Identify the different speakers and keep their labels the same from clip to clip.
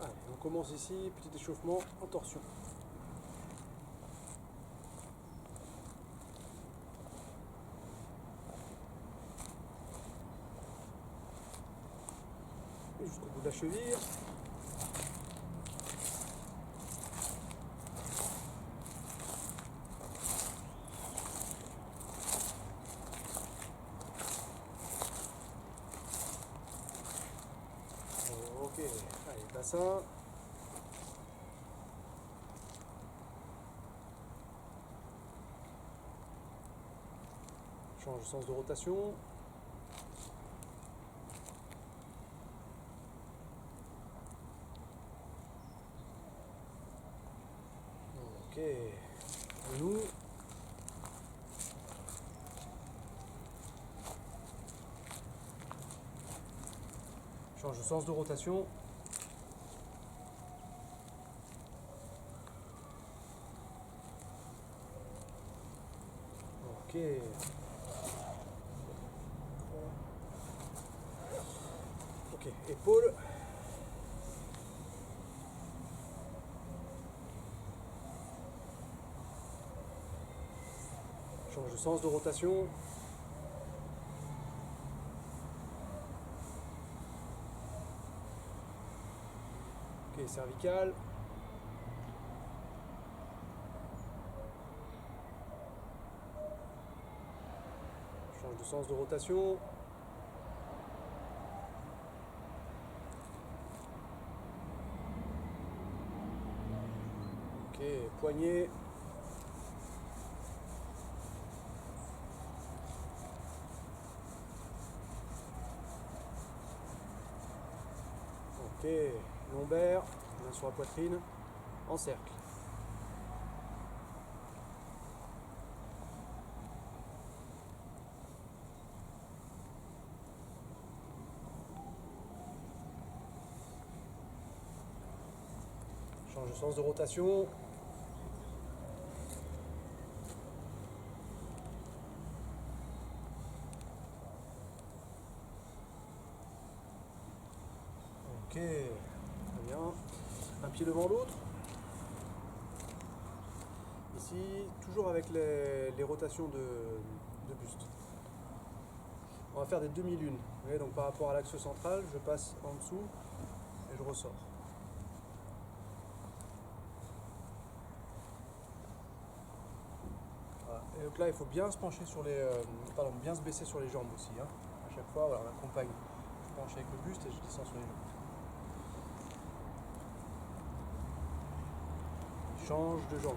Speaker 1: Allez, on commence ici, petit échauffement en torsion. Jusqu'au bout de la cheville. Ok, allez, bassin. Change de sens de rotation. Ok, genou. Change de sens de rotation. Ok. Ok, épaule. Change de sens de rotation. Ok, cervical. Change de sens de rotation. Ok, poignet. Ok, lombaire, main sur la poitrine, en cercle. Change de sens de rotation. Ok, très bien. Un pied devant l'autre. Ici, toujours avec les rotations de buste. On va faire des demi-lunes. Vous voyez, donc par rapport à l'axe central, je passe en dessous et je ressors. Voilà. Et donc là, il faut bien se pencher sur les, bien se baisser sur les jambes aussi. Hein. À chaque fois, voilà, on accompagne. Je penche avec le buste et je descends sur les jambes. Change de jambe.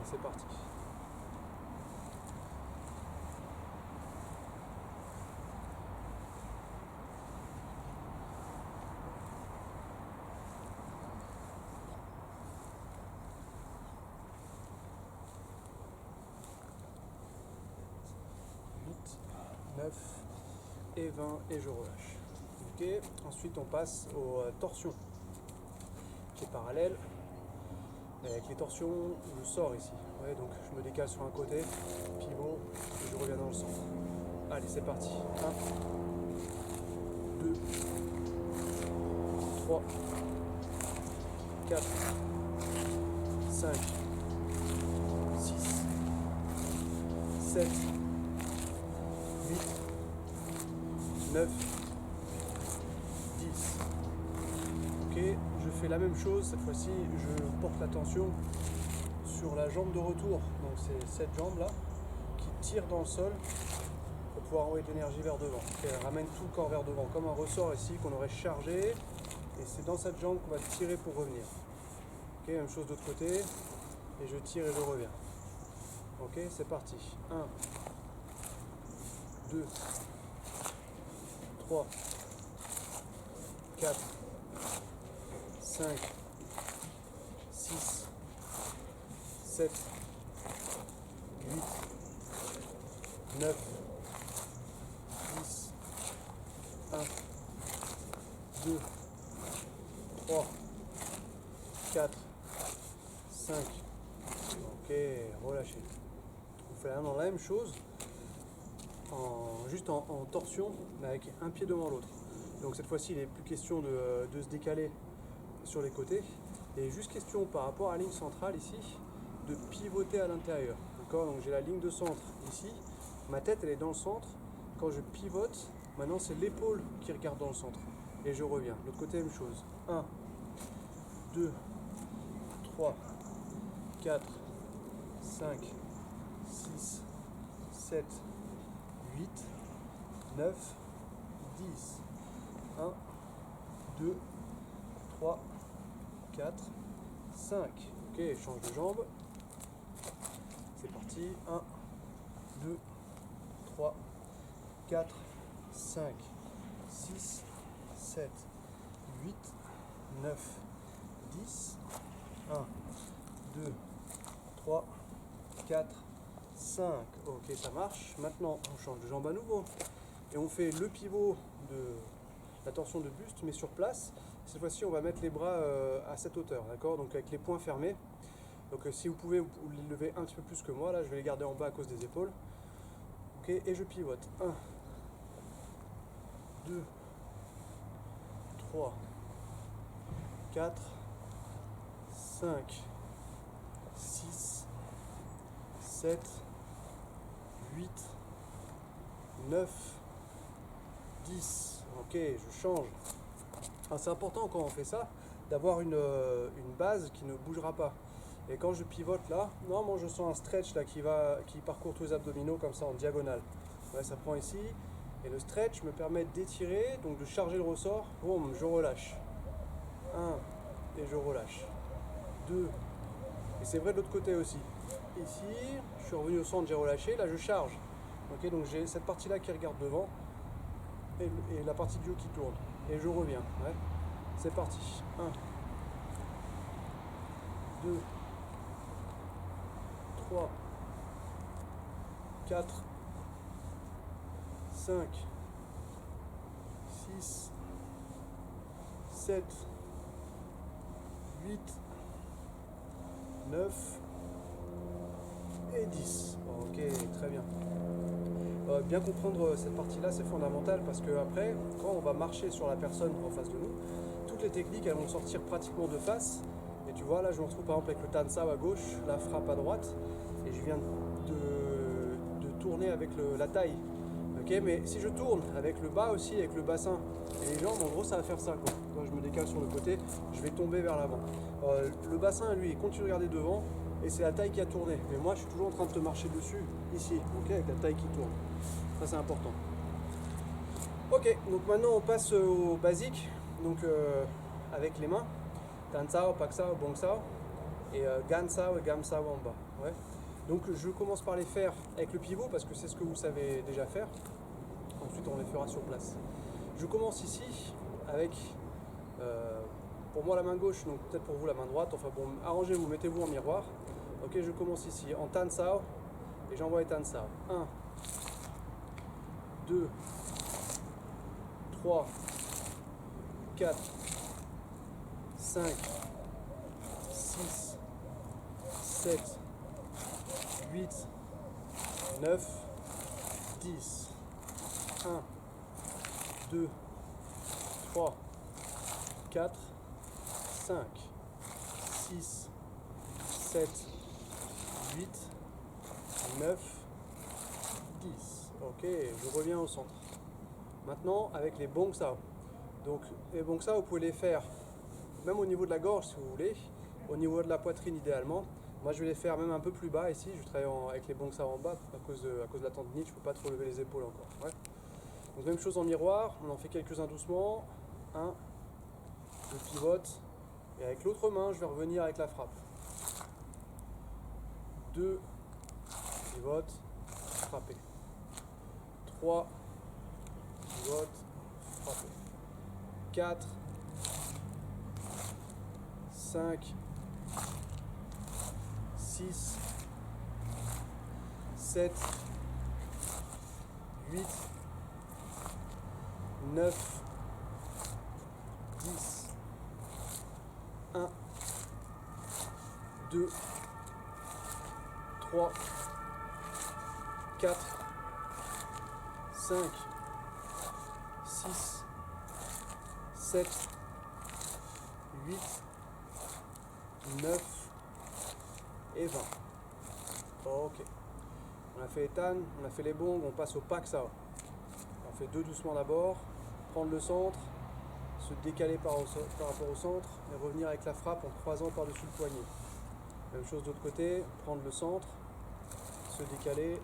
Speaker 1: Et c'est parti. Huit, 9 et 20 et je relâche. Ok. Ensuite, on passe aux torsions. Pied parallèle. Et avec les torsions, je sors ici. Ouais, donc je me décale sur un côté, pivot, et je reviens dans le centre. Allez, c'est parti. 1, 2, 3, 4, 5, 6, 7, 8, 9, 10. Ok, je fais la même chose, cette fois-ci je porte l'attention sur la jambe de retour. Donc c'est cette jambe là qui tire dans le sol pour pouvoir envoyer de l'énergie vers devant. Okay, elle ramène tout le corps vers devant, comme un ressort ici qu'on aurait chargé. Et c'est dans cette jambe qu'on va tirer pour revenir. Ok, même chose de l'autre côté. Et je tire et je reviens. Ok, c'est parti. 1, 2, 3, 4, 5, 6, 7, 8, 9, 10, 1, 2, 3, 4, 5. Ok, relâchez. On fait la même chose, juste en torsion, mais avec un pied devant l'autre. Donc cette fois-ci, il n'est plus question de se décaler sur les côtés. Et juste question par rapport à la ligne centrale ici, de pivoter à l'intérieur. D'accord? Donc j'ai la ligne de centre ici, ma tête elle est dans le centre. Quand je pivote, maintenant c'est l'épaule qui regarde dans le centre. Et je reviens. De l'autre côté, même chose. 1, 2, 3, 4, 5, 6, 7, 8, 9, 10. 1, 2, 3, 4, 5. Ok, je change de jambe. C'est parti. 1, 2, 3, 4, 5, 6, 7, 8, 9, 10. 1, 2, 3, 4, 5. Ok, ça marche. Maintenant, on change de jambe à nouveau. Et on fait le pivot de la torsion de buste, mais sur place. Cette fois-ci, on va mettre les bras à cette hauteur, d'accord? Donc avec les poings fermés. Donc si vous pouvez vous les lever un petit peu plus que moi, là, je vais les garder en bas à cause des épaules. Ok, et je pivote. 1, 2, 3, 4, 5, 6, 7, 8, 9, 10. Ok, je change. Alors, c'est important quand on fait ça d'avoir une base qui ne bougera pas. Et quand je pivote là, normalement je sens un stretch là qui parcourt tous les abdominaux comme ça en diagonale. Ouais, ça prend ici. Et le stretch me permet d'étirer, donc de charger le ressort. Boum, je relâche. 1 et je relâche. 2. Et c'est vrai de l'autre côté aussi. Ici, je suis revenu au centre, j'ai relâché, là je charge. Ok, donc j'ai cette partie là qui regarde devant et la partie du haut qui tourne. Et je reviens. Ouais. C'est parti. 1, 2, 3, 4, 5, 6, 7, 8, 9 et 10. Ok, très bien. Bien comprendre cette partie-là, c'est fondamental parce que après, quand on va marcher sur la personne en face de nous, toutes les techniques, elles vont sortir pratiquement de face. Et tu vois, là, je me retrouve par exemple avec le Tansao à gauche, la frappe à droite, et je viens de tourner avec la taille. Ok, mais si je tourne avec le bas aussi, avec le bassin et les jambes, en gros, ça va faire ça, quoi. Quand je me décale sur le côté, je vais tomber vers l'avant. Le bassin, lui, il continue de regarder devant, et c'est la taille qui a tourné. Mais moi, je suis toujours en train de te marcher dessus, ici, ok, avec la taille qui tourne. Ça, c'est important. Ok, donc maintenant, on passe au basique, donc avec les mains. Tansao, Paksao, Bongsao, et Gansao et Gamsao en bas. Ouais. Donc je commence par les faire avec le pivot parce que c'est ce que vous savez déjà faire. Ensuite on les fera sur place. Je commence ici avec pour moi la main gauche, donc peut-être pour vous la main droite. Enfin bon, arrangez-vous, mettez-vous en miroir. Ok, je commence ici en Tansao et j'envoie les Tansao. 1, 2, 3, 4, 5, 6, 7, 8, 9, 10. 1, 2, 3, 4, 5, 6, 7, 8, 9, 10. Ok, je reviens au centre. Maintenant, avec les Bongsao. Donc, les Bongsao, vous pouvez les faire même au niveau de la gorge si vous voulez, au niveau de la poitrine idéalement. Moi, je vais les faire même un peu plus bas ici. Je travaille avec les Bongsao en bas à cause de la tendinite. Je ne peux pas trop lever les épaules encore. Ouais. Donc, même chose en miroir. On en fait quelques-uns doucement. 1, je pivote. Et avec l'autre main, je vais revenir avec la frappe. 2, pivote, frapper. 3, pivote, frapper. 4, 5, 6, 7, 8, 9, 10. 1, 2, 3, 4, 5, 6, 7, 8, 9 et 20. Ok. On a fait les tan, on a fait les bongs, on passe au pack ça. On fait deux doucement d'abord, prendre le centre, se décaler par rapport au centre et revenir avec la frappe en croisant par-dessus le poignet. Même chose de l'autre côté, prendre le centre, se décaler,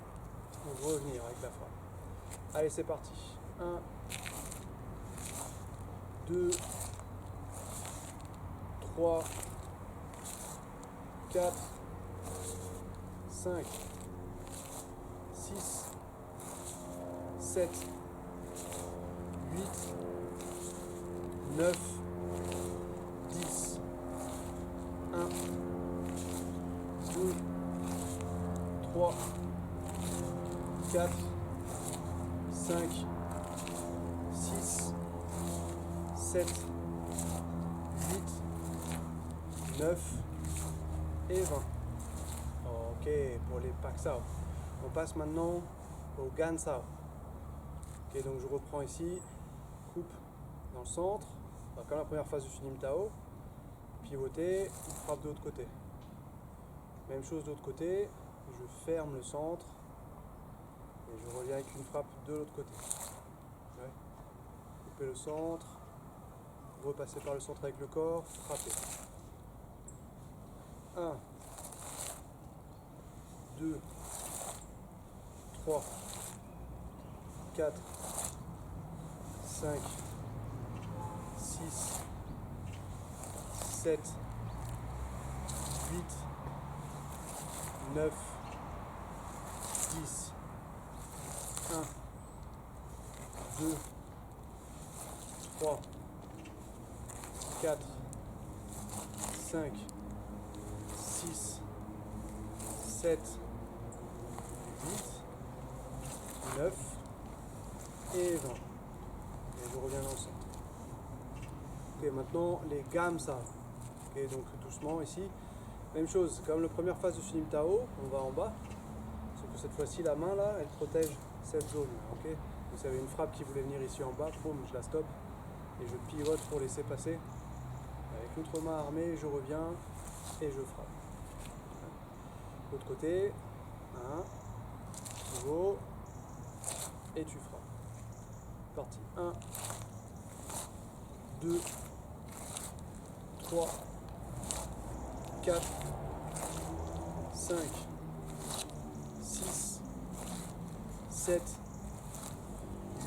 Speaker 1: revenir avec la frappe. Allez, c'est parti. 1, 2, 3, 4, 5, 6, 7, 8, 9, 10. 1, 2, 3, 4, 5, 6, 7, 8, 9 et 20. Ok, pour les pack sao. On passe maintenant au gan sao. Ok, donc je reprends ici, coupe dans le centre, comme la première phase du Shunim Tao, pivoter, frappe de l'autre côté. Même chose de l'autre côté, je ferme le centre et je reviens avec une frappe de l'autre côté. Ouais. Couper le centre, repasser par le centre avec le corps, frapper. 1, 2, 3, 4, 5, 6, 7, 8, 9, 10, 1, 2, 3, 4, 5, 6, 7, 8, 9 et 20. Et je reviens dans le centre. Ok, maintenant les gammes ça. Ok, donc doucement ici. Même chose, comme la première phase du Shunim Tao, on va en bas. Sauf que cette fois-ci la main là, elle protège cette zone. Ok, vous savez une frappe qui voulait venir ici en bas, boum, je la stoppe et je pivote pour laisser passer. Avec l'autre main armée, je reviens et je frappe. L'autre côté, 1, nouveau, et tu frappes. Parti. 1, 2, 3, 4, 5, 6, 7,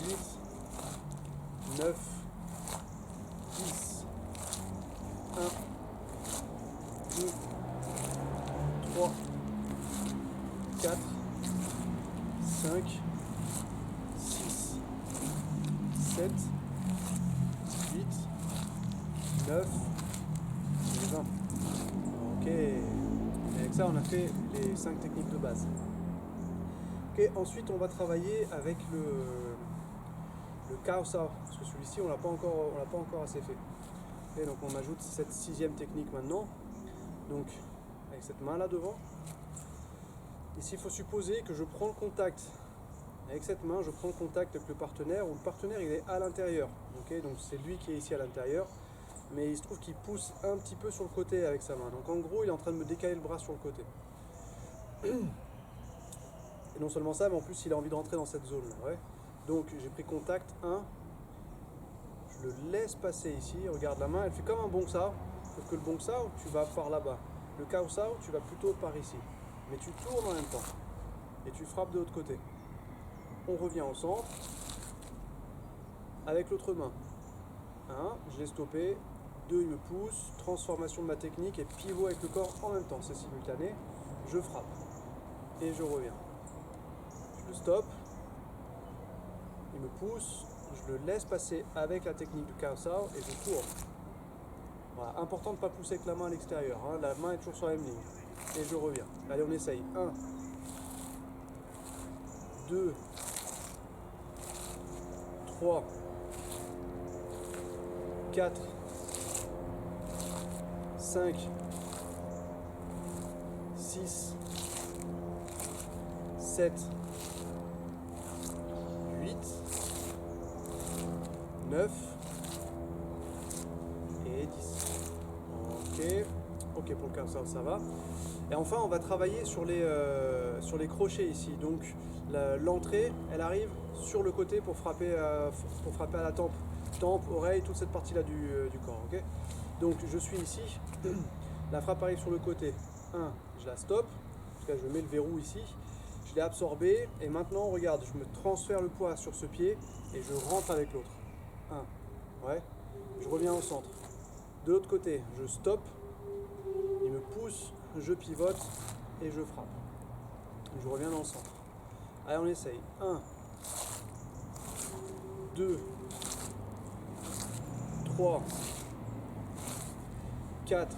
Speaker 1: 8, 9, 10. 1, 2, 3, 4, 5, 6, 7, 8, 9 et 20. Ok, et avec ça on a fait les 5 techniques de base. Ok, ensuite on va travailler avec le Kao Sao, parce que celui-ci on l'a pas encore assez fait. Et donc on ajoute cette 6e technique maintenant, donc avec cette main là devant. Ici il faut supposer que je prends le contact avec cette main, je prends le contact avec le partenaire, où le partenaire il est à l'intérieur. Okay, donc c'est lui qui est ici à l'intérieur, mais il se trouve qu'il pousse un petit peu sur le côté avec sa main. Donc en gros il est en train de me décaler le bras sur le côté. Et non seulement ça, mais en plus il a envie de rentrer dans cette zone là. Ouais. Donc j'ai pris contact 1, je le laisse passer ici, regarde la main, elle fait comme un bong sao, sauf que le bong sao tu vas par là-bas. Le kao sao tu vas plutôt par ici. Mais tu tournes en même temps. Et tu frappes de l'autre côté. On revient au centre. Avec l'autre main. 1, je l'ai stoppé. 2, il me pousse. Transformation de ma technique et pivot avec le corps en même temps. C'est simultané. Je frappe. Et je reviens. Je le stoppe. Il me pousse. Je le laisse passer avec la technique du kao sao et je tourne. Voilà. Important de ne pas pousser avec la main à l'extérieur. Hein. La main est toujours sur la même ligne. Et je reviens. Allez, on essaye. 1, 2, 3, 4, 5, 6, 7, 8, 9 et 10. Ok, ok pour le cursor ça va. Et enfin on va travailler sur les crochets ici. Donc l'entrée elle arrive sur le côté pour frapper à la tempe, oreille, toute cette partie là du corps. Ok. Donc je suis ici, la frappe arrive sur le côté. 1, je la stoppe, en tout cas je mets le verrou ici, je l'ai absorbé et maintenant regarde, je me transfère le poids sur ce pied et je rentre avec l'autre. 1, ouais, je reviens au centre. De l'autre côté, je stoppe, il me pousse, je pivote et je frappe. Je reviens dans le centre. Allez, on essaye. 1, 2, 3, 4,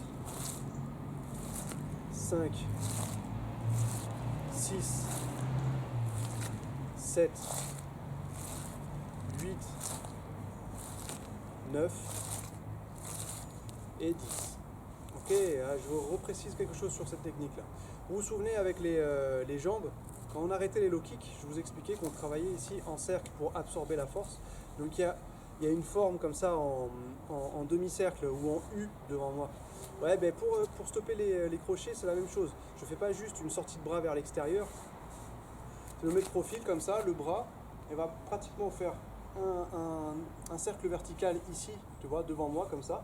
Speaker 1: 5, 6, 7, 8, 9 et 10. Ok, je reprécise quelque chose sur cette technique là. Vous vous souvenez avec les jambes, quand on arrêtait les low kicks, je vous expliquais qu'on travaillait ici en cercle pour absorber la force. Donc il y a une forme comme ça en demi-cercle ou en U devant moi. Ouais, ben pour stopper les crochets, c'est la même chose. Je ne fais pas juste une sortie de bras vers l'extérieur. Je le mets de profil comme ça, le bras, et va pratiquement faire un cercle vertical ici, tu vois, devant moi comme ça.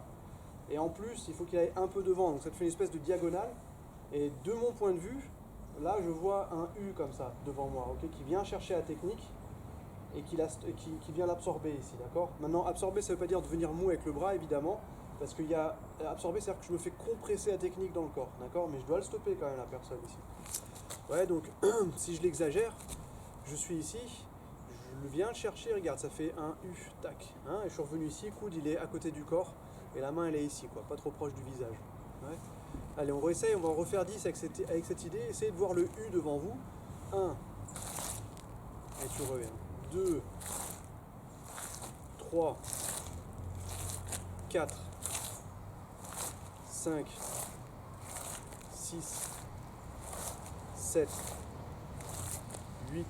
Speaker 1: Et en plus, il faut qu'il aille un peu devant, donc ça te fait une espèce de diagonale. Et de mon point de vue, là je vois un U comme ça devant moi, ok, qui vient chercher la technique et qui vient l'absorber ici, d'accord. Maintenant, absorber, ça ne veut pas dire devenir mou avec le bras, évidemment, parce qu'il y a absorber, c'est-à-dire que je me fais compresser la technique dans le corps, d'accord, mais je dois le stopper quand même, la personne ici. Ouais, donc si je l'exagère, je suis ici, je viens le chercher, regarde, ça fait un U, tac, hein, et je suis revenu ici, coude il est à côté du corps, et la main elle est ici, quoi, pas trop proche du visage. Ouais. Allez, on réessaye, on va en refaire 10 avec cette idée, essayez de voir le U devant vous. 1, et tu reviens. 2, 3, 4, 5, 6, 7, 8,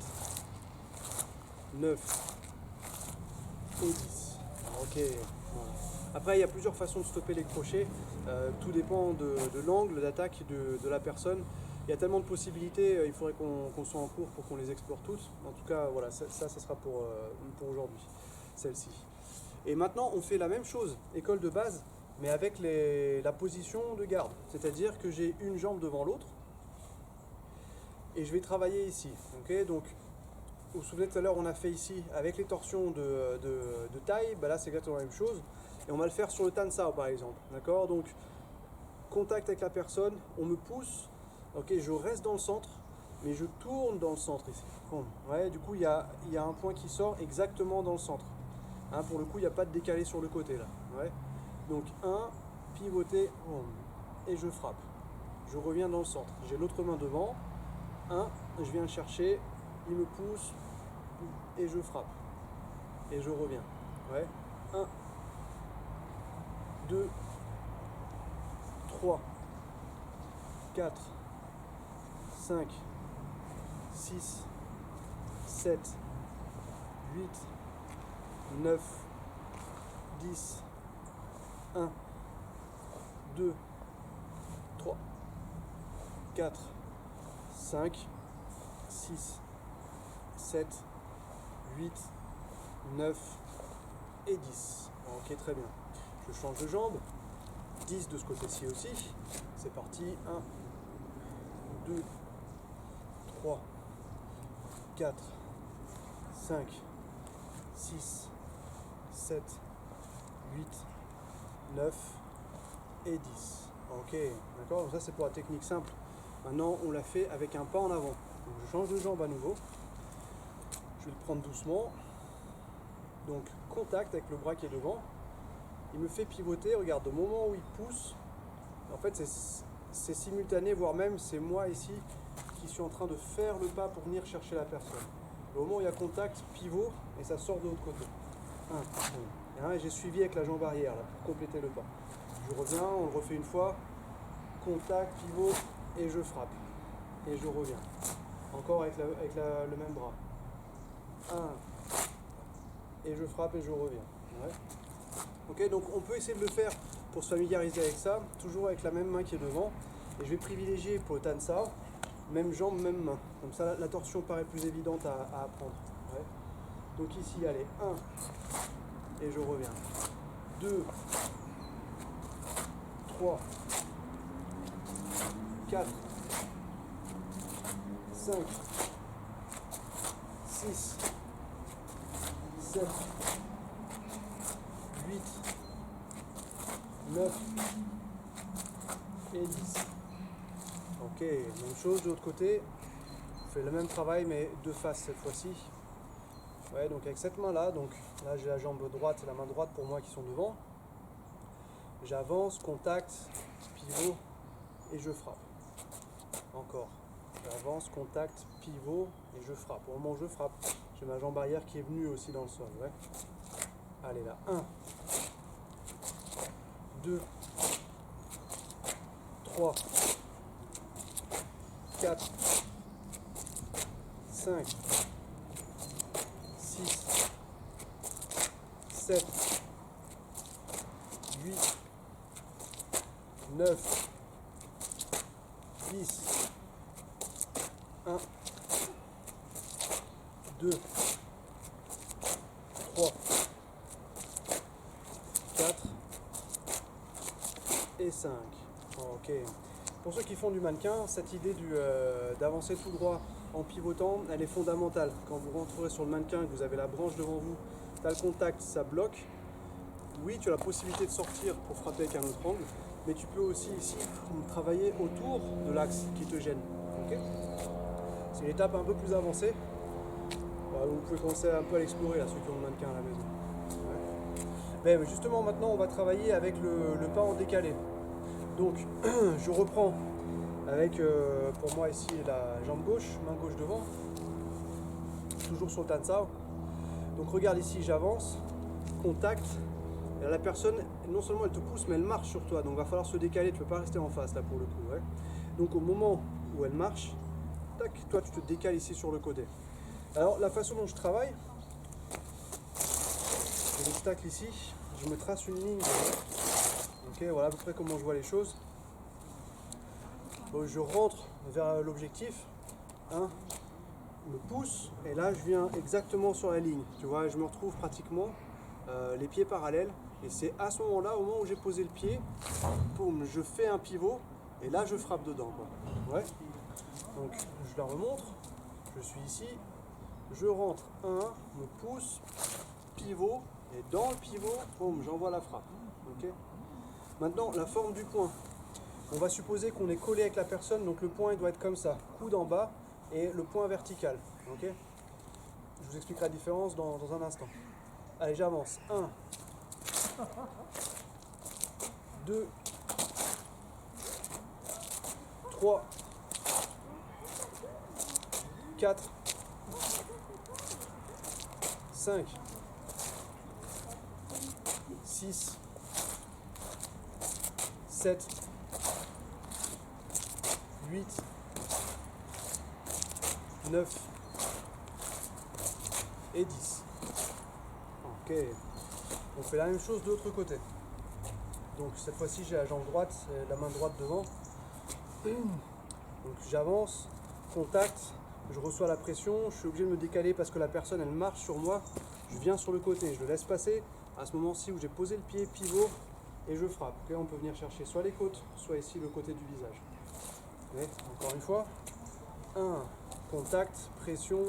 Speaker 1: 9 et 10. Ok. Voilà. Après, il y a plusieurs façons de stopper les crochets. Tout dépend de l'angle d'attaque de la personne. Il y a tellement de possibilités, il faudrait qu'on soit en cours pour qu'on les explore toutes. En tout cas, voilà, ça sera pour aujourd'hui, celle-ci. Et maintenant, on fait la même chose, école de base, mais avec la position de garde. C'est-à-dire que j'ai une jambe devant l'autre et je vais travailler ici. Okay, donc, vous vous souvenez tout à l'heure, on a fait ici avec les torsions de taille, bah là c'est exactement la même chose. Et on va le faire sur le Tan Sao par exemple. D'accord. Donc, contact avec la personne, on me pousse, ok, je reste dans le centre, mais je tourne dans le centre ici. Ouais, du coup, il y a un point qui sort exactement dans le centre. Hein, pour le coup, il n'y a pas de décalé sur le côté là. Ouais. Donc, 1, pivoter, et je frappe. Je reviens dans le centre. J'ai l'autre main devant. 1, je viens le chercher, il me pousse, et je frappe. Et je reviens. Ouais. 1, 2, 3, 4, 5, 6, 7, 8, 9, 10, 1, 2, 3, 4, 5, 6, 7, 8, 9 et 10. Ok, très bien. Je change de jambe. 10 de ce côté-ci aussi. C'est parti. 1, 2, 3, 4, 5, 6, 7, 8, 9 et 10. Ok, d'accord. Donc ça c'est pour la technique simple. Maintenant on l'a fait avec un pas en avant. Donc je change de jambe à nouveau. Je vais le prendre doucement. Donc contact avec le bras qui est devant. Il me fait pivoter, regarde, au moment où il pousse, en fait c'est simultané, voire même c'est moi ici qui suis en train de faire le pas pour venir chercher la personne. Au moment où il y a contact, pivot, et ça sort de l'autre côté. 1, et j'ai suivi avec la jambe arrière là, pour compléter le pas. Je reviens, on le refait une fois, contact, pivot, et je frappe. Et je reviens. Encore avec le même bras. 1, et je frappe et je reviens. Ouais. Ok, donc on peut essayer de le faire pour se familiariser avec ça, toujours avec la même main qui est devant. Et je vais privilégier pour le Tan Sao, même jambe, même main. Comme ça, la torsion paraît plus évidente à apprendre. Ouais. Donc ici, allez, 1, et je reviens. 2, 3, 4, 5, 6, 7, 8, 9 et 10. Ok, même chose de l'autre côté. On fait le même travail mais deux faces cette fois-ci. Ouais, donc avec cette main là, donc là j'ai la jambe droite et la main droite pour moi qui sont devant. J'avance, contact, pivot et je frappe. Encore. J'avance, contact, pivot et je frappe. Au moment où je frappe, j'ai ma jambe arrière qui est venue aussi dans le sol. Ouais. Allez là, 1, 2, 3, 4, 5, 6, 7, 8, 9, 10, 1, 2, 3, 4 et 5. Ok. Pour ceux qui font du mannequin, cette idée d'avancer tout droit en pivotant, elle est fondamentale. Quand vous rentrez sur le mannequin et que vous avez la branche devant vous, tu as le contact, ça bloque. Oui, tu as la possibilité de sortir pour frapper avec un autre angle, mais tu peux aussi ici travailler autour de l'axe qui te gêne. Okay, c'est une étape un peu plus avancée. Vous pouvez commencer un peu à l'explorer, là, ceux qui ont le mannequin à la maison. Ouais. Mais justement, maintenant, on va travailler avec le pas en décalé. Donc, je reprends avec, pour moi ici, la jambe gauche, main gauche devant, toujours sur le Tan Sao. Donc, regarde ici, j'avance, contact. Et la personne, non seulement elle te pousse, mais elle marche sur toi. Donc, il va falloir se décaler, tu ne peux pas rester en face, là, pour le coup. Ouais. Donc, au moment où elle marche, tac, toi, tu te décales ici sur le côté. Alors, la façon dont je travaille, j'ai l'obstacle ici, je me trace une ligne. Ok, voilà à peu près comment je vois les choses. Donc, je rentre vers l'objectif, hein, me pousse, et là je viens exactement sur la ligne. Tu vois, je me retrouve pratiquement les pieds parallèles, et c'est à ce moment-là, au moment où j'ai posé le pied, boum, je fais un pivot, et là je frappe dedans. Quoi. Ouais. Donc je la remontre, je suis ici, je rentre 1, me pousse, pivot, et dans le pivot, boum, j'envoie la frappe. Okay. Maintenant, la forme du poing. On va supposer qu'on est collé avec la personne, donc le poing il doit être comme ça, coude en bas et le poing vertical. Okay, je vous expliquerai la différence dans un instant. Allez, j'avance. 1, 2, 3, 4, 5, 6, 7, 8, 9 et 10. Ok. On fait la même chose de l'autre côté. Donc cette fois-ci j'ai la jambe droite et la main droite devant. Donc j'avance, contact, je reçois la pression, je suis obligé de me décaler parce que la personne elle marche sur moi. Je viens sur le côté, je le laisse passer. À ce moment-ci où j'ai posé le pied, pivot et je frappe. Okay, on peut venir chercher soit les côtes, soit ici le côté du visage. Okay, encore une fois. 1, contact, pression,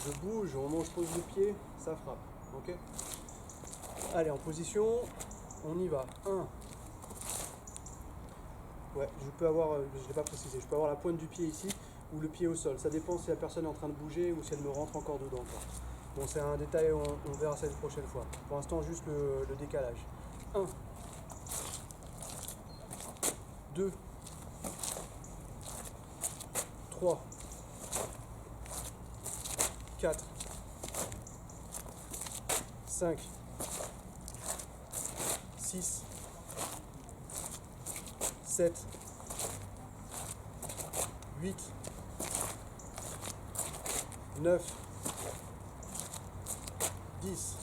Speaker 1: je bouge, au moment où je pose le pied, ça frappe. Okay, allez, en position, on y va. 1. Ouais, je peux avoir, je ne l'ai pas précisé, je peux avoir la pointe du pied ici ou le pied au sol. Ça dépend si la personne est en train de bouger ou si elle me rentre encore dedans. Quoi. Bon, c'est un détail, on verra ça une prochaine fois. Pour l'instant, juste le décalage. 1, 2, 3, 4, 5, 6, 7, 8, 9, 10.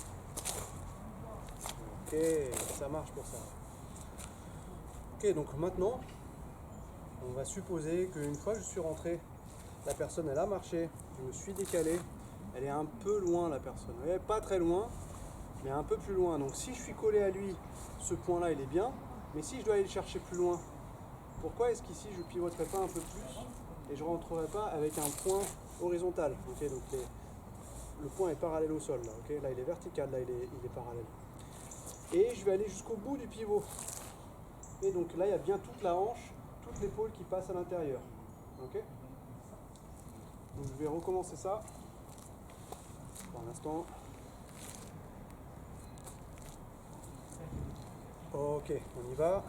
Speaker 1: Ok, ça marche pour ça. Ok, donc maintenant, on va supposer qu'une fois que je suis rentré, la personne elle a marché, je me suis décalé, elle est un peu loin la personne. Elle n'est pas très loin, mais un peu plus loin. Donc si je suis collé à lui, ce point-là il est bien, mais si je dois aller le chercher plus loin, pourquoi est-ce qu'ici je pivoterai pas un peu plus et je rentrerai pas avec un point horizontal? Ok, donc le point est parallèle au sol. Là, ok, là il est vertical, là il est parallèle. Et je vais aller jusqu'au bout du pivot. Et donc là il y a bien toute la hanche, toute l'épaule qui passe à l'intérieur. Ok, donc je vais recommencer ça pour l'instant. Ok, on y va.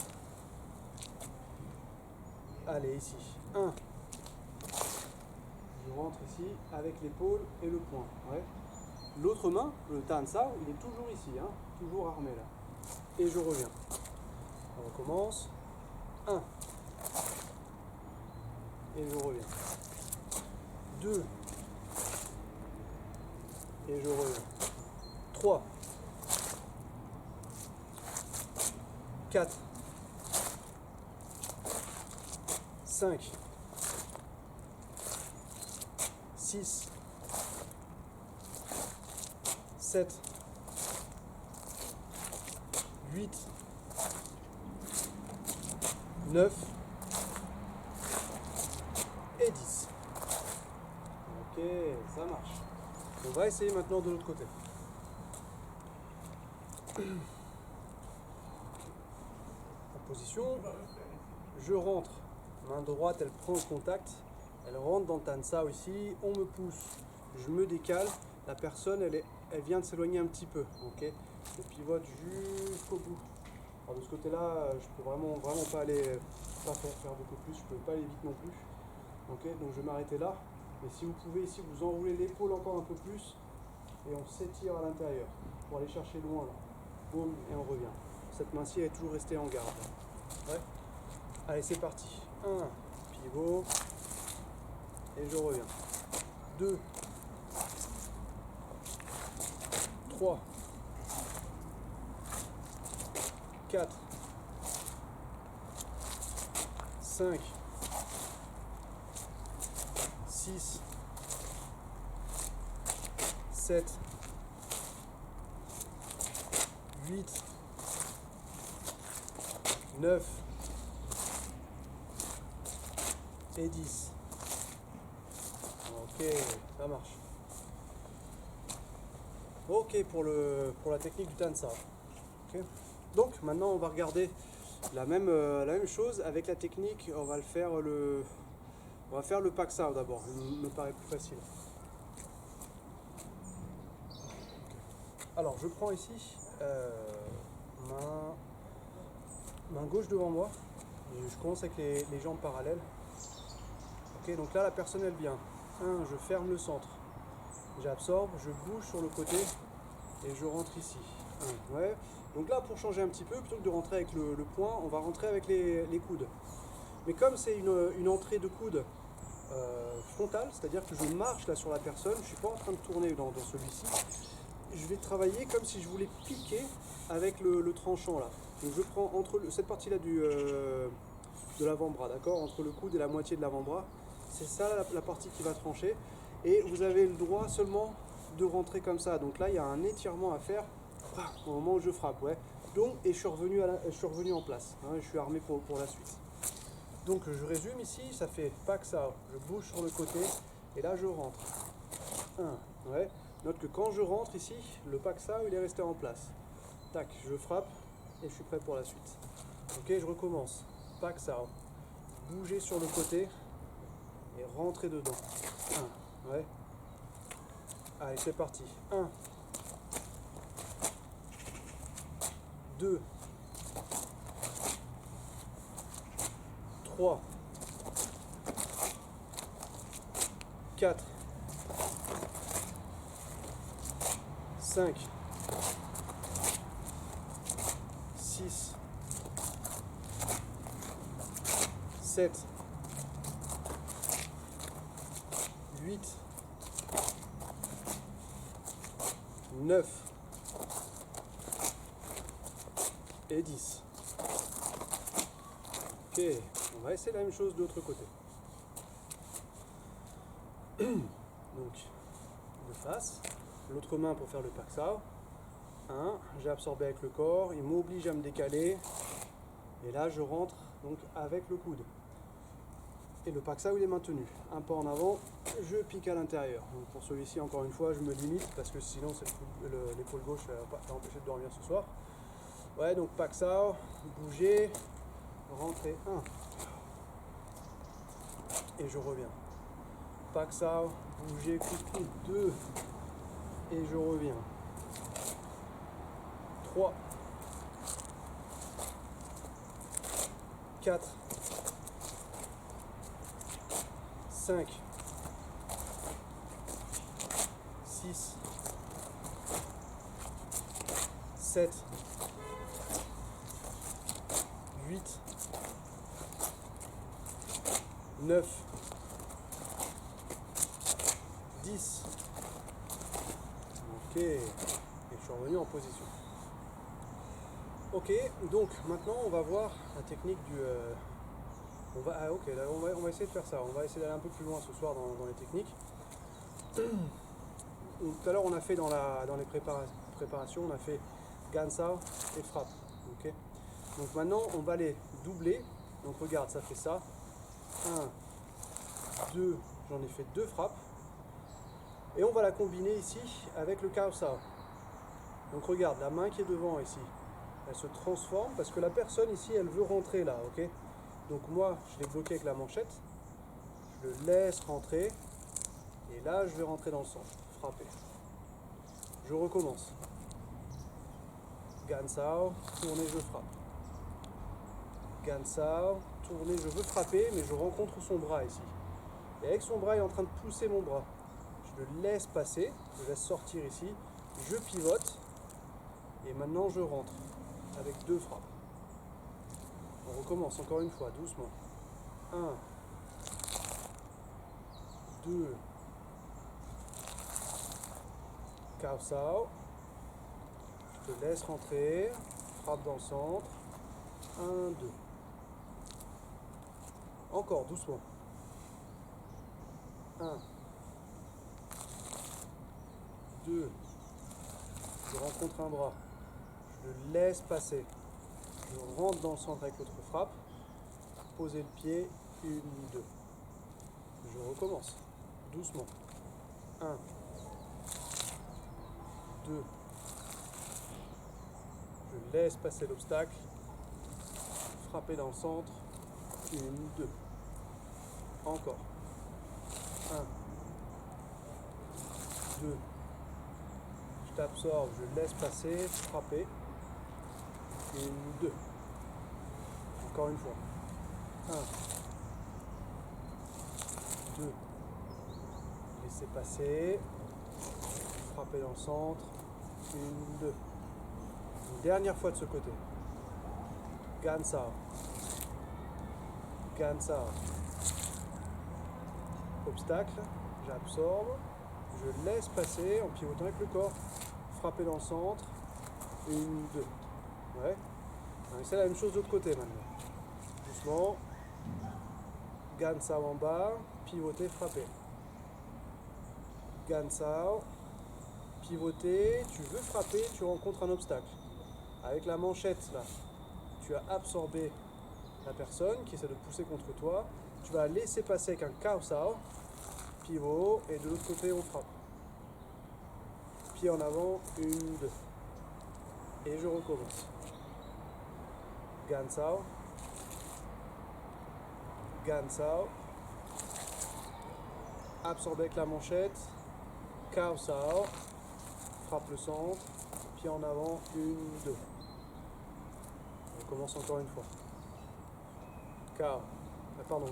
Speaker 1: Allez, ici. 1. Je rentre ici avec l'épaule et le poing. Ouais. L'autre main, le Tansao, il est toujours ici, hein, toujours armé là. Et je reviens. On recommence. 1. Et je reviens. 2. Et je reviens. 3. 4. 5. 6. 7. 8. 9. Et 10. Ok, ça marche. On va essayer maintenant de l'autre côté. En position, je rentre. Main droite, elle prend le contact. Elle rentre dans le Tansao ici. On me pousse. Je me décale. La personne, elle vient de s'éloigner un petit peu. Ok, je pivote jusqu'au bout. Alors de ce côté-là, je peux vraiment pas aller, pas faire beaucoup plus. Je peux pas aller vite non plus. Ok, donc je vais m'arrêter là. Mais si vous pouvez ici, vous enroulez l'épaule encore un peu plus et on s'étire à l'intérieur pour aller chercher loin là. Boum, et on revient. Cette main-ci est toujours restée en garde. Ouais. Allez, c'est parti. 1, pivot, et je reviens. 2, 3, 4, 5, 6, 7, 8, 9 et 10. Ok, ça marche. Ok pour la technique du Tansao. Okay. Donc maintenant on va regarder la même chose avec la technique. On va faire le Paksao d'abord. Il me paraît plus facile. Alors je prends ici main gauche devant moi. Et je commence avec les jambes parallèles. Ok, donc là la personne elle vient. 1, je ferme le centre. J'absorbe, je bouge sur le côté et je rentre ici. 1, ouais. Donc là pour changer un petit peu, plutôt que de rentrer avec le poing, on va rentrer avec les coudes. Mais comme c'est une entrée de coude frontale, c'est-à-dire que je marche là sur la personne, je ne suis pas en train de tourner dans celui-ci, je vais travailler comme si je voulais piquer avec le tranchant là. Donc je prends entre cette partie-là de l'avant-bras, d'accord, entre le coude et la moitié de l'avant-bras. C'est ça la partie qui va trancher. Et vous avez le droit seulement de rentrer comme ça. Donc là, il y a un étirement à faire au moment où je frappe. Ouais. Donc, et je suis revenu en place. Hein, je suis armé pour la suite. Donc je résume ici, ça fait Paksao. Je bouge sur le côté et là je rentre. 1, ouais. Note que quand je rentre ici, le Paksao il est resté en place. Tac, je frappe et je suis prêt pour la suite. Ok, je recommence. Paksao. Bouger sur le côté et rentrer dedans. 1, ouais. Allez, c'est parti. 1, 2, 3, 4, 5, 6, 7, 8, 9 et 10. Ok, on va essayer la même chose de l'autre côté. Donc, de face, l'autre main pour faire le paksao. 1, j'ai absorbé avec le corps, il m'oblige à me décaler. Et là, je rentre donc avec le coude. Et le paksao, il est maintenu. Un pas en avant, je pique à l'intérieur. Donc pour celui-ci, encore une fois, je me limite parce que sinon, c'est l'épaule gauche va empêcher de dormir ce soir. Ouais, donc paksao, bouger, rentrer 1. Et je reviens. Paksao, bouger, coup de coude 2. Et je reviens. 3. 4. 5, 6, 7, 8, 9, 10. Ok, et je suis revenu en position. Ok, donc maintenant on va voir la technique du... on va essayer de faire ça. On va essayer d'aller un peu plus loin ce soir dans les techniques. Tout à l'heure, on a fait dans les préparations, on a fait Gansao et frappe. Okay, donc maintenant, on va les doubler. Donc regarde, ça fait ça. 1, 2, j'en ai fait 2 frappes. Et on va la combiner ici avec le Kao Sao. Donc regarde, la main qui est devant ici, elle se transforme parce que la personne ici, elle veut rentrer là, ok? Donc moi, je l'ai bloqué avec la manchette, je le laisse rentrer, et là, je vais rentrer dans le centre, frapper. Je recommence. Gansao, tourner, je frappe. Gansao, tourner, je veux frapper, mais je rencontre son bras ici. Et avec son bras, il est en train de pousser mon bras. Je le laisse passer, je le laisse sortir ici, je pivote, et maintenant je rentre avec 2 frappes. On recommence encore une fois, doucement. 1, 2, Kao Sao, je te laisse rentrer, frappe dans le centre, 1, 2. Encore, doucement. 1, 2, je rencontre un bras, je le laisse passer, je rentre dans le centre avec l'autre frappe, poser le pied, 1, 2. Je recommence, doucement. 1, 2, je laisse passer l'obstacle, frapper dans le centre, 1, 2. Encore. 1, 2. Je t'absorbe, je laisse passer, frapper. 1, 2. Encore une fois. 1, 2. Laissez passer. Frapper dans le centre. 1, 2. Une dernière fois de ce côté. Gansao. Gansao. Obstacle. J'absorbe. Je laisse passer en pivotant avec le corps. Frapper dans le centre. 1, 2. Ouais. C'est la même chose de l'autre côté maintenant. Doucement. Gansao en bas. Pivoter, frapper. Gansao. Pivoter. Tu veux frapper, tu rencontres un obstacle. Avec la manchette là, tu as absorbé la personne qui essaie de pousser contre toi. Tu vas laisser passer avec un Kao Sao. Pivot. Et de l'autre côté, on frappe. Pied en avant. 1, 2. Et je recommence. Gansao. Gansao. Absorber avec la manchette. Kao Sao. Frappe le centre. Pied en avant. 1, 2. On commence encore une fois. Kao.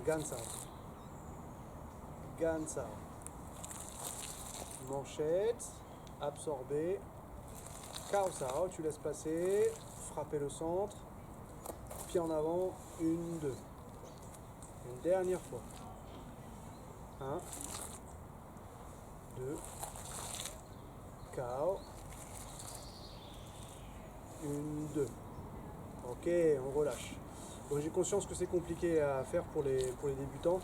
Speaker 1: Gansao. Gansao. Manchette. Absorber. Kao Sao. Tu laisses passer. Frapper le centre. Pied en avant. 1, 2. Une dernière fois. 1, 2. Kao. 1, 2. Ok, on relâche. Bon, j'ai conscience que c'est compliqué à faire pour les débutants.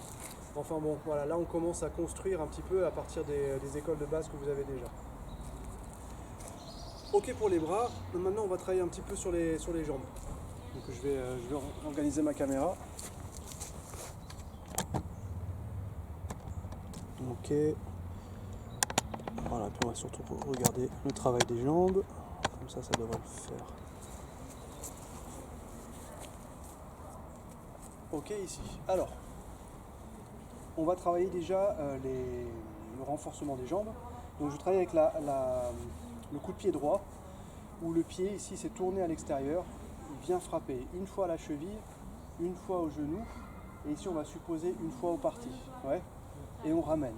Speaker 1: Enfin bon, voilà, là on commence à construire un petit peu à partir des écoles de base que vous avez déjà. Ok pour les bras, maintenant on va travailler un petit peu sur les jambes. Donc je vais organiser ma caméra. Ok. Voilà, puis on va surtout regarder le travail des jambes. Comme ça devrait le faire. Ok ici. Alors, on va travailler déjà le renforcement des jambes. Donc je travaille avec le coup de pied droit, où le pied ici s'est tourné à l'extérieur, il vient frapper une fois à la cheville, une fois au genou, et ici on va supposer une fois au parti. Ouais. Et on ramène.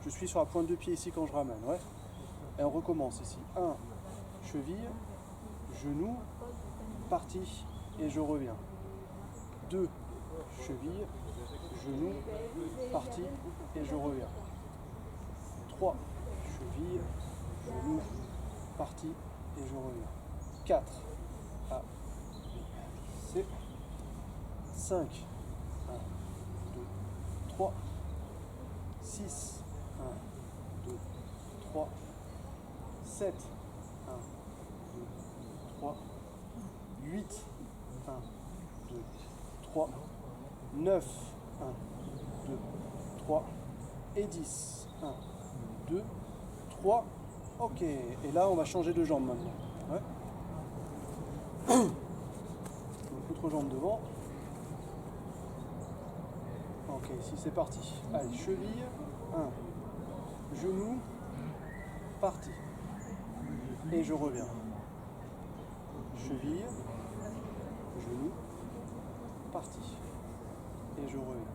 Speaker 1: Je suis sur la pointe de pied ici quand je ramène. Ouais. Et on recommence ici. 1, cheville, genou, parti, et je reviens. 2, cheville, genou, parti, et je reviens. 3, cheville, genou, parti, et je reviens. 4, A, B, C. 5, 1, 2, 3, 6, 1, 2, 3, 7, 1, 2, 3, 8, 1, 2, 3, 9, 1, 2, 3, et 10, 1, 2, 3, ok, et là on va changer de jambe maintenant. Ouais. Donc l'autre jambe devant. Ok, ici c'est parti. Allez, cheville, 1, genou, parti. Et je reviens. Cheville, genou, parti. Et je reviens.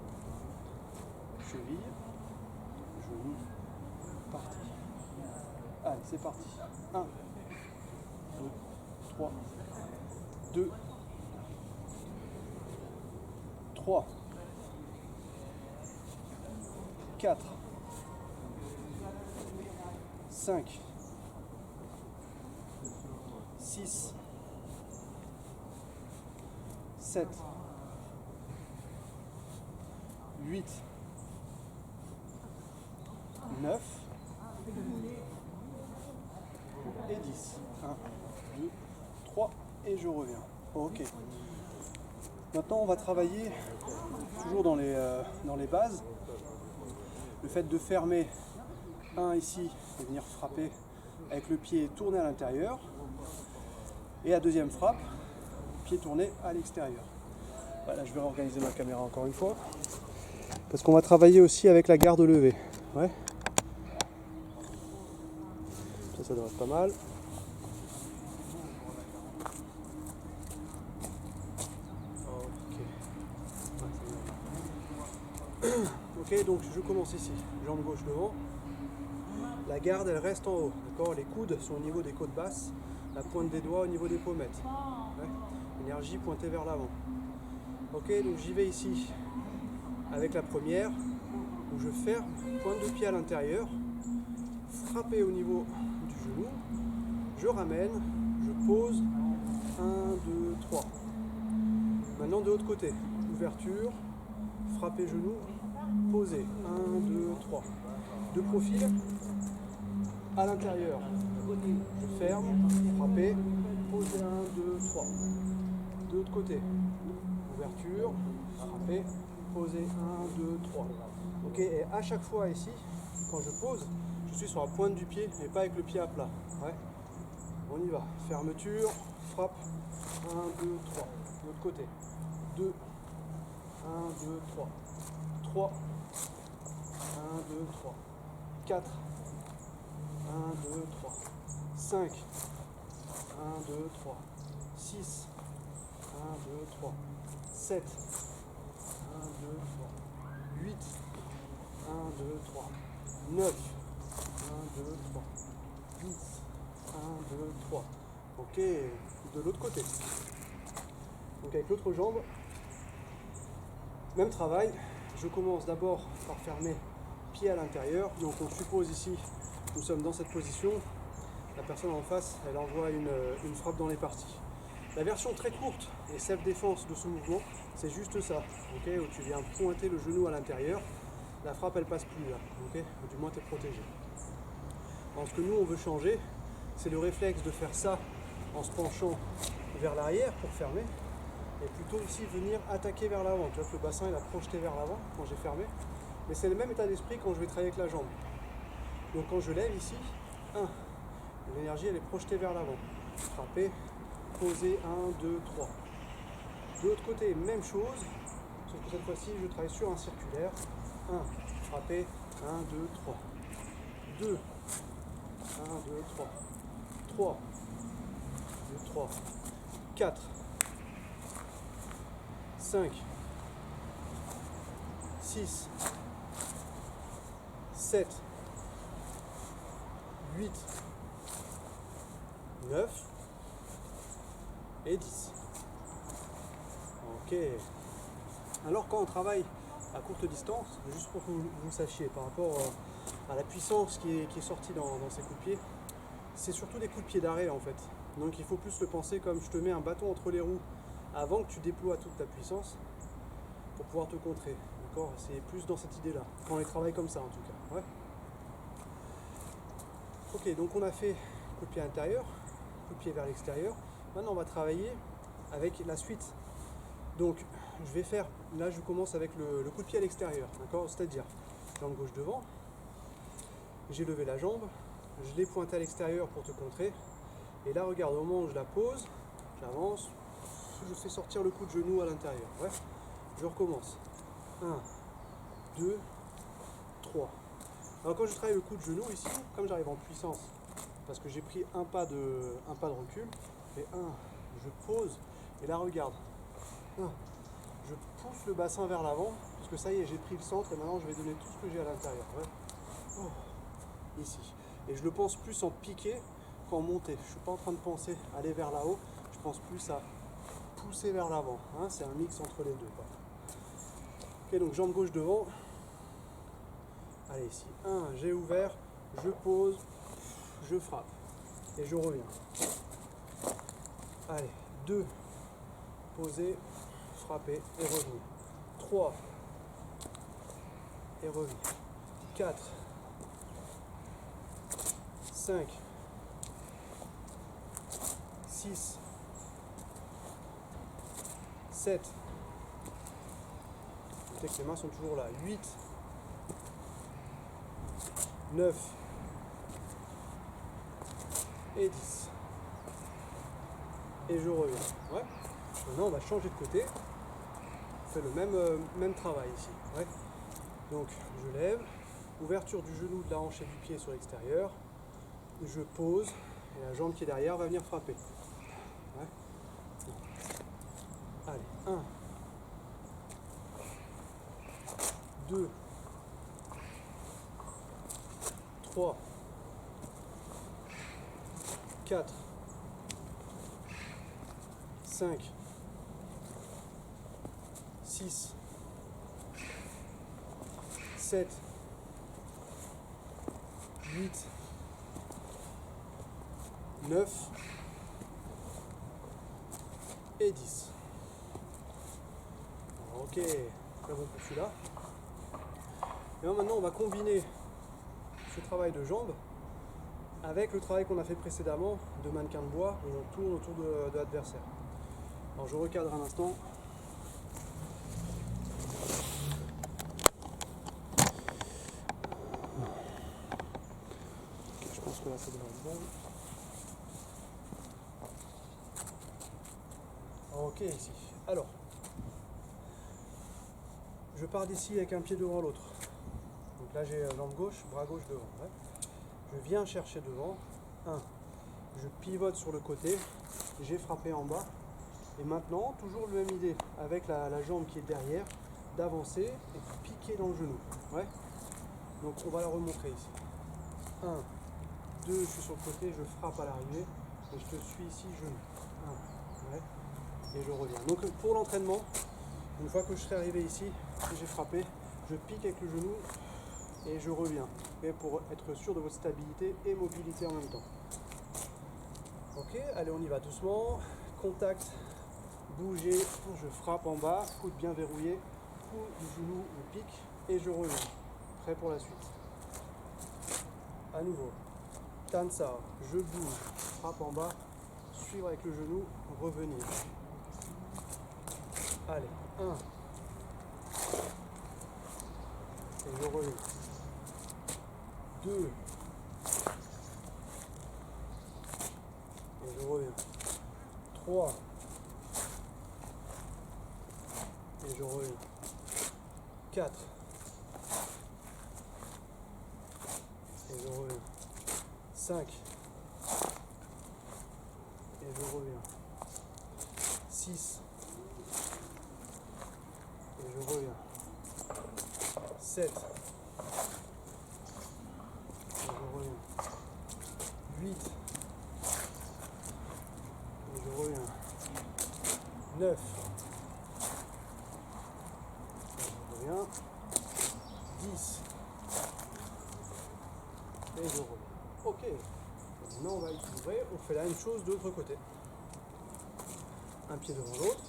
Speaker 1: Cheville, genou, parti. Allez, c'est parti. 1, 2, 3, 2, 3, 4, 5, 6, 7, 8, 9 et 10. 1, 2, 3 et je reviens. Ok. Maintenant on va travailler toujours dans les bases. Le fait de fermer un ici et venir frapper avec le pied tourné à l'intérieur. Et la deuxième frappe, pied tourné à l'extérieur. Voilà, je vais réorganiser ma caméra encore une fois. Parce qu'on va travailler aussi avec la garde levée. Ouais. Ça devrait être pas mal. Ok, donc je commence ici. Jambe gauche devant. La garde, elle reste en haut. D'accord, les coudes sont au niveau des côtes basses. La pointe des doigts au niveau des pommettes. Ouais. Énergie pointée vers l'avant. Ok, donc j'y vais ici avec la première, où je ferme, pointe de pied à l'intérieur, frapper au niveau du genou, je ramène, je pose, 1, 2, 3. Maintenant de l'autre côté, ouverture, frapper genou, poser, 1, 2, 3. De profil, à l'intérieur, je ferme, frapper, poser, 1, 2, 3. De l'autre côté, ouverture, frapper, poser, 1, 2, 3. Ok, et à chaque fois ici, quand je pose, je suis sur la pointe du pied, mais pas avec le pied à plat. Ouais. On y va. Fermeture, frappe, 1, 2, 3. De l'autre côté, 2, 1, 2, 3. 3, 1, 2, 3. 4, 1, 2, 3. 5, 1, 2, 3. 6, 1, 2, 3. 7, 1, 2, 3. 8, 1, 2, 3. 9, 1, 2, 3. 10, 1, 2, 3. Ok, de l'autre côté. Donc avec l'autre jambe, même travail. Je commence d'abord par fermer pied à l'intérieur. Donc on suppose ici, nous sommes dans cette position. La personne en face, elle envoie une frappe dans les parties. La version très courte et self-défense de ce mouvement, c'est juste ça, ok, où tu viens pointer le genou à l'intérieur, la frappe elle passe plus là, ok, ou du moins tu es protégé. Alors ce que nous on veut changer, c'est le réflexe de faire ça en se penchant vers l'arrière pour fermer, et plutôt ici venir attaquer vers l'avant. Tu vois que le bassin il a projeté vers l'avant quand j'ai fermé, mais c'est le même état d'esprit quand je vais travailler avec la jambe. Donc quand je lève ici, l'énergie elle est projetée vers l'avant, frapper, poser, 1, 2, 3. De l'autre côté, même chose, sauf que cette fois-ci, je travaille sur un circulaire. 1, frapper, 1, 2, 3. 2, 1, 2, 3. 3, 2, 3. 4, 5, 6, 7, 8, 9 et 10. Ok. Alors quand on travaille à courte distance, juste pour que vous sachiez par rapport à la puissance qui est sortie dans ces coups de pied, c'est surtout des coups de pied d'arrêt en fait. Donc il faut plus le penser comme je te mets un bâton entre les roues avant que tu déploies toute ta puissance pour pouvoir te contrer. D'accord ? C'est plus dans cette idée-là, quand on les travaille comme ça en tout cas. Ouais. Ok, donc on a fait coup de pied intérieur, coup de pied vers l'extérieur. Maintenant on va travailler avec la suite. Donc je vais faire, là je commence avec le coup de pied à l'extérieur, d'accord, c'est-à-dire jambe gauche devant, j'ai levé la jambe, je l'ai pointée à l'extérieur pour te contrer, et là regarde, au moment où je la pose, j'avance, je fais sortir le coup de genou à l'intérieur, ouais, je recommence, 1, 2, 3. Alors quand je travaille le coup de genou ici, comme j'arrive en puissance, parce que j'ai pris un pas de recul, je fais 1, je pose, et là regarde, 1, je pousse le bassin vers l'avant, parce que ça y est, j'ai pris le centre, et maintenant je vais donner tout ce que j'ai à l'intérieur, ouais. Oh, ici. Et je le pense plus en piqué qu'en montée. Je ne suis pas en train de penser aller vers là-haut, je pense plus à pousser vers l'avant, hein, c'est un mix entre les deux, quoi. Ok, donc jambe gauche devant. Allez, ici, 1, j'ai ouvert, je pose, je frappe, et je reviens. Allez, 2, poser, frapper et revenir. 3, et revenir. 4, 5, 6, 7, notez que les mains sont toujours là, 8, 9 et 10. Et je reviens. Ouais. Maintenant on va changer de côté. On fait le même travail ici. Ouais. Donc je lève, ouverture du genou, de la hanche et du pied sur l'extérieur. Je pose et la jambe qui est derrière va venir frapper. Ouais. Allez, 1, 2, 3, 4, 5, 6, 7, 8, 9 et 10. Ok, très bon pour celui-là. Et maintenant on va combiner ce travail de jambes avec le travail qu'on a fait précédemment de mannequin de bois et on tourne autour de l'adversaire. Alors je recadre un instant. Je pense que là ça devrait être bon. Ok, ici. Alors, je pars d'ici avec un pied devant l'autre. Donc là j'ai jambe gauche, bras gauche devant. Ouais. Je viens chercher devant. 1. Je pivote sur le côté. J'ai frappé en bas. Et maintenant, toujours la même idée, avec la jambe qui est derrière, d'avancer et de piquer dans le genou. Ouais. Donc on va la remontrer ici. 1, 2, je suis sur le côté, je frappe à l'arrivée. Et je te suis ici, genou. 1, ouais. Et je reviens. Donc pour l'entraînement, une fois que je serai arrivé ici, que j'ai frappé, je pique avec le genou et je reviens. Et pour être sûr de votre stabilité et mobilité en même temps. Ok, allez on y va doucement. contact, bouger, je frappe en bas, coude bien verrouillé, coup du genou, je pique et je reviens. Prêt pour la suite. À nouveau, Tansa, je bouge, frappe en bas, suivre avec le genou, revenir. Allez, 1. Et je reviens. 2. Et je reviens. 3. Et je reviens. 4. Et je reviens. 5. Et je reviens. 6. Et je reviens. 7. Et je reviens. 8. Et je reviens. 9. Et je reviens. 10. Et je reviens. Ok. Maintenant on va équilibrer. On fait la même chose de l'autre côté. Un pied devant l'autre.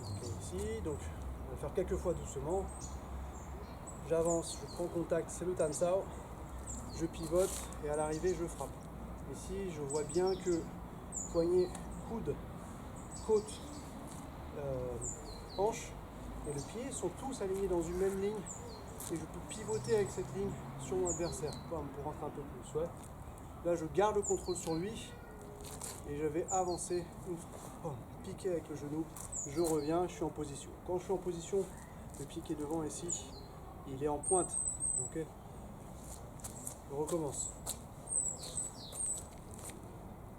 Speaker 1: Ok, ici. Donc on va faire quelques fois doucement. J'avance, je prends contact, c'est le Tansao. Je pivote et à l'arrivée je frappe. Ici je vois bien que poignet, coude, côte, hanche et le pied sont tous alignés dans une même ligne et je peux pivoter avec cette ligne sur mon adversaire pour rentrer un peu plus. Ouais. Là je garde le contrôle sur lui et je vais avancer, piquer avec le genou, je reviens, je suis en position. Quand je suis en position, le pied qui est devant ici, il est en pointe. Ok. Je recommence.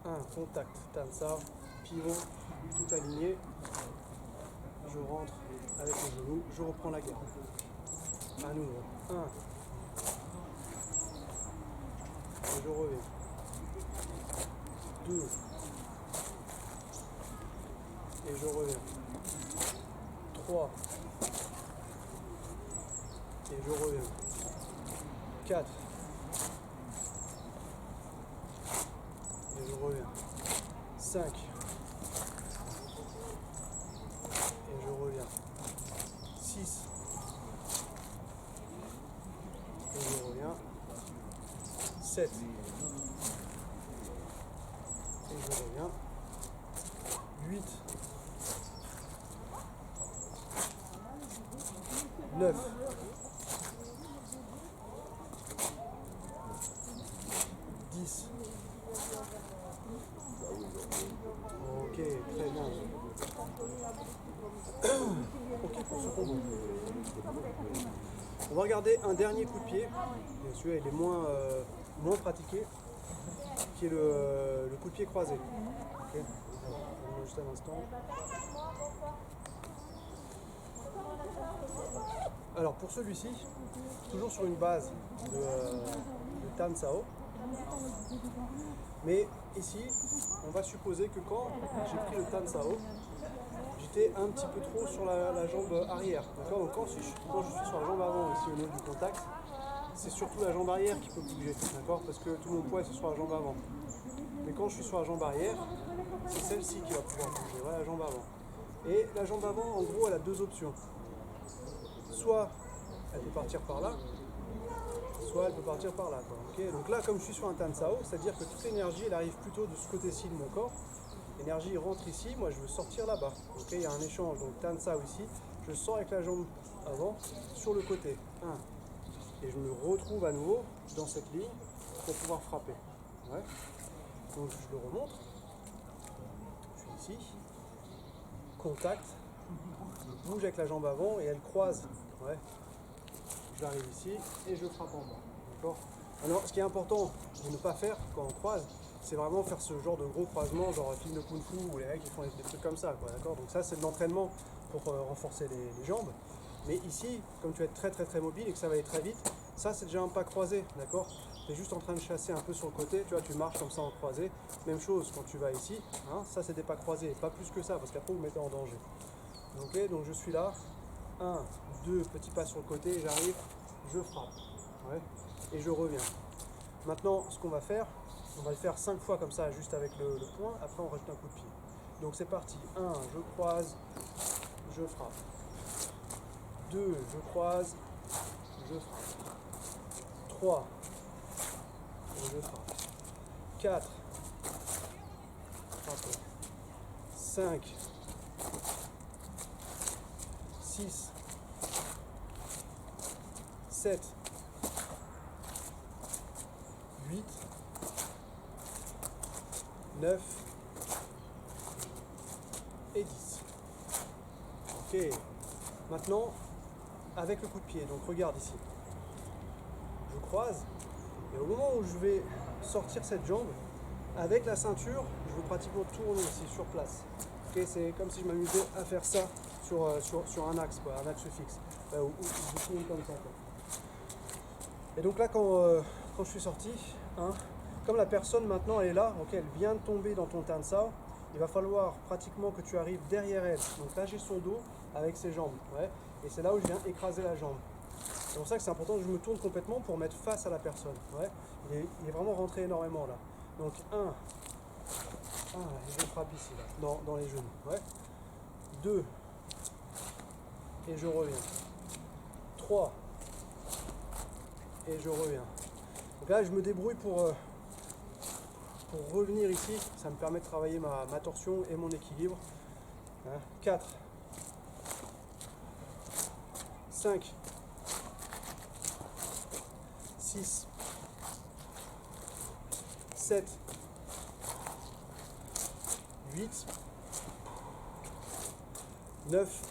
Speaker 1: 1, contact, Tansa, pivot, tout aligné. Je rentre avec le genou, je reprends la garde. À nouveau. 1. Et je reviens. 2. Et je reviens. 3. Et je reviens. 4. Et je reviens. 5. Et je reviens. 6. Et je reviens. 7. Et je reviens. 8. 9. 10. Ok, très bien. Ok pour ce combo. On va regarder un dernier coup de pied. Bien sûr, il est moins pratiqué, qui est le coup de pied croisé. Ok. Alors, juste un instant. Alors pour celui-ci, toujours sur une base de Tansao. Mais ici, on va supposer que quand j'ai pris le Tansao, j'étais un petit peu trop sur la jambe arrière. D'accord. Donc quand je suis sur la jambe avant ici au niveau du contact, c'est surtout la jambe arrière qui peut bouger. D'accord. Parce que tout mon poids est sur la jambe avant. Mais quand je suis sur la jambe arrière, c'est celle-ci qui va pouvoir bouger. Voilà la jambe avant. Et la jambe avant, en gros, elle a deux options. Soit elle peut partir par là, soit elle peut partir par là. Quoi. Okay. Donc là, comme je suis sur un Tansao, c'est-à-dire que toute l'énergie, elle arrive plutôt de ce côté-ci de mon corps. L'énergie rentre ici, moi je veux sortir là-bas. Okay. Il y a un échange, donc Tansao ici, je sors avec la jambe avant sur le côté. 1. Et je me retrouve à nouveau dans cette ligne pour pouvoir frapper. Ouais. Donc je le remonte. Je suis ici. Contact. Je bouge avec la jambe avant et elle croise. Ouais. J'arrive ici et je frappe en bas. D'accord. Alors, ce qui est important de ne pas faire quand on croise, c'est vraiment faire ce genre de gros croisement, genre film de Kung Fu où les mecs ils font des trucs comme ça. Quoi, d'accord. Donc ça, c'est de l'entraînement pour renforcer les jambes. Mais ici, comme tu vas être très très très mobile et que ça va aller très vite, ça c'est déjà un pas croisé, d'accord. Tu es juste en train de chasser un peu sur le côté, tu vois, tu marches comme ça en croisé. Même chose quand tu vas ici, hein, ça c'est des pas croisés, pas plus que ça, parce qu'après vous mettez en danger. Ok, donc je suis là, 1, 2, petit pas sur le côté, j'arrive, je frappe, ouais, et je reviens. Maintenant, ce qu'on va faire, On va le faire 5 fois comme ça, juste avec le poing. Après, on rajoute un coup de pied. Donc c'est parti. 1, je croise, je frappe. 2, je croise, je frappe. 3, je frappe. 4, frappe. 5, 6, 7, 8, 9 et 10. Ok. Maintenant, avec le coup de pied. Donc regarde ici. Je croise. Et au moment où je vais sortir cette jambe, avec la ceinture, je veux pratiquement tourner ici sur place. Okay, c'est comme si je m'amusais à faire ça sur un axe, quoi, un axe fixe. Où je tourne comme ça. Quoi. Et donc là, quand je suis sorti, hein, comme la personne maintenant elle est là, okay, elle vient de tomber dans ton Tansao, il va falloir pratiquement que tu arrives derrière elle. Donc là, j'ai son dos avec ses jambes. Ouais, et c'est là où je viens écraser la jambe. C'est pour ça que c'est important que je me tourne complètement pour mettre face à la personne. Ouais, il est vraiment rentré énormément là. Donc 1, je frappe ici, là, dans les genoux. Ouais. 2, et je reviens. 3, et je reviens. Donc là, je me débrouille pour revenir ici. Ça me permet de travailler ma torsion et mon équilibre. Hein. 4, 5, 6, 7, 8, 9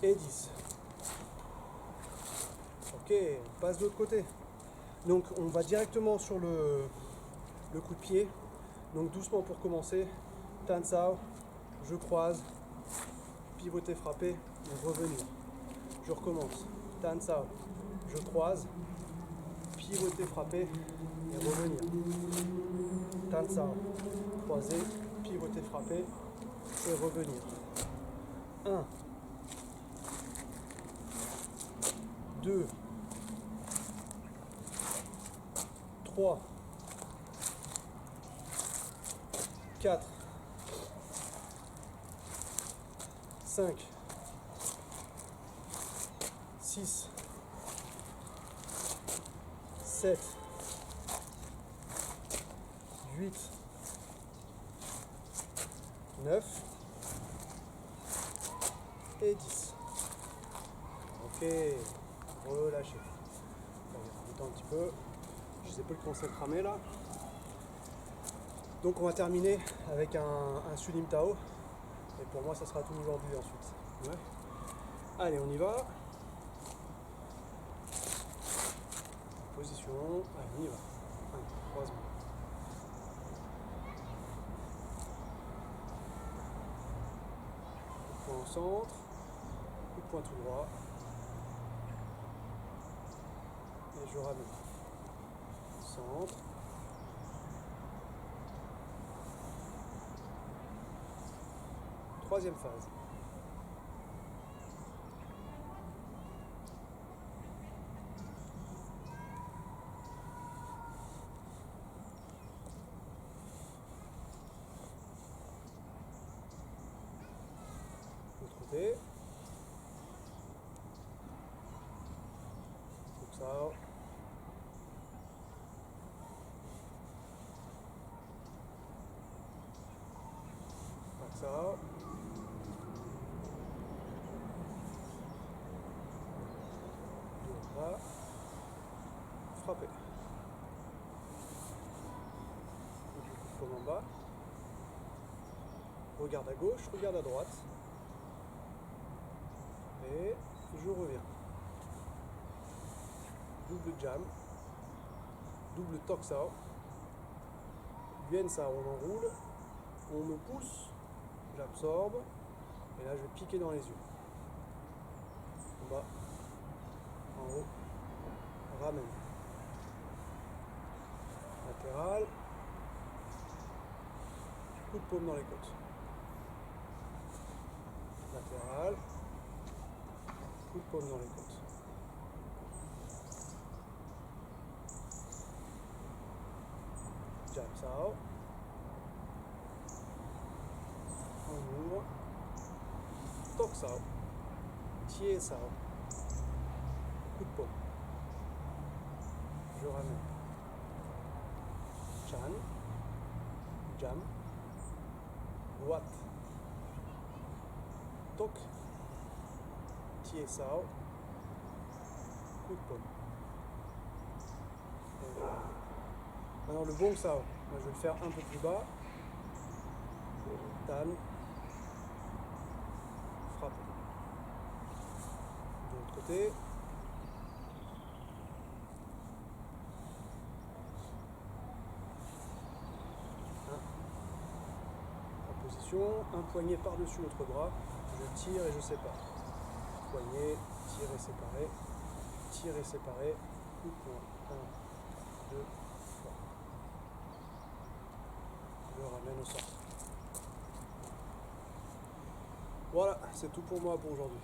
Speaker 1: et 10. Ok, on passe de l'autre côté. Donc on va directement sur le coup de pied. Donc doucement pour commencer. Tansao, je croise, pivoter, frapper, et revenir. Je recommence. Tansao, je croise, pivoter, frapper et revenir. Tansao, croiser, pivoter, frapper et revenir. 1, 2, 3, 4, 5, 6, 7, 8, 9 et 10. Ok, relâchez. On va un petit peu. Je sais pas le concept cramé là. Donc on va terminer avec un Sunim Tao. Et pour moi ça sera tout aujourd'hui ensuite. Ouais. Allez, on y va. Position. Allez, on y va. Allez, croisement. Coup de poing au centre. Coup de poing tout droit. Et je ramène. Centre. Troisième phase. L'autre côté. Comme ça. Comme ça. Là. Frapper. Donc, le coup de poing en bas. Regarde à gauche, regarde à droite. Et je reviens. Double jam. Double toksao. Yuan ça, on enroule. On me pousse. J'absorbe. Et là, je vais piquer dans les yeux. En bas. En haut. Ramène. Latéral. Coup de paume dans les côtes. Latéral. Coup de paume dans les côtes. Jam Sao. On ouvre. Tok Sao. Tie Sao. Coup de paume. Je ramène. Chan. Jam. Wat. Tok. Tie Sao. Coup de paume. Et voilà. Maintenant le Bong Sao. Moi, je vais le faire un peu plus bas. Tan. Frappe. De l'autre côté. En position. Un poignet par-dessus l'autre bras. Je tire et je sépare. Poignet, tire et séparé. Tire et séparé. Coup de poing. 1, 2, 3. Je ramène au centre. Voilà, c'est tout pour moi pour aujourd'hui.